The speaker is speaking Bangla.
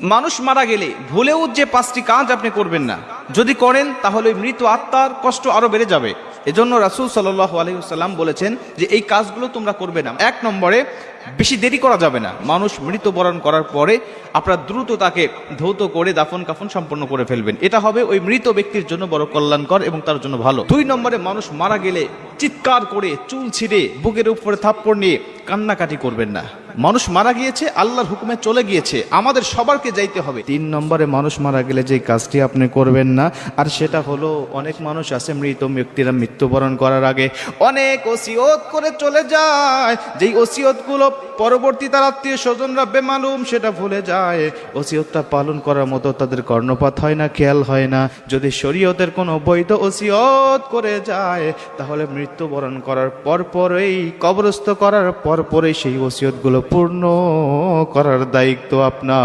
মানুষ মারা গেলে ভুলেও যে 5টি কাজ আপনি করবেন না, যদি করেন তাহলে মৃত আত্মার কষ্ট আরো বেড়ে যাবে। এজন্য রাসূল সাল্লাল্লাহু আলাইহি ওয়াসাল্লাম বলেছেন যে এই কাজগুলো তোমরা করবে না। 1 নম্বরে, বেশি দেরি করা যাবে না। মানুষ মৃত্যুবরণ করার পরে আপনারা দ্রুত তাকে ধৌত করে দাফন কাফন সম্পন্ন করে ফেলবেন। এটা হবে ওই মৃত ব্যক্তির জন্য বড় কল্যাণকর এবং তার জন্য ভালো। 2 নম্বরে, মানুষ মারা গেলে চিৎকার করে চুল ছিঁড়ে বুকের উপরে থাপ্পড় নিয়ে কান্নাকাটি করবেন না। মানুষ মারা গিয়েছে, আল্লাহর হুকুমে চলে গিয়েছে, আমাদের সবারকে যাইতে হবে। 3 নম্বরে, মানুষ মারা গেলে যে কাজটি আপনি করবেন না, আর সেটা হলো, অনেক মানুষ আছে মৃত ব্যক্তিরা মৃত্যুবরণ করার আগে অনেক ওসিয়ত করে চলে যায়, যেই ওসিয়তগুলো পরবর্তী তার আত্মীয় স্বজনরা বেমালুম সেটা ভুলে যায়। ওসিয়তটা পালন করার মতো তাদের কর্ণপাত হয় না, খেয়াল হয় না। যদি শরীয়তের কোনো বৈধ ওসিয়ত করে যায়, তাহলে মৃত্যুবরণ করার পরপরই, কবরস্থ করার পরপরই সেই ওসিয়তগুলো পূর্ণ করার দায়িত্ব আপনার।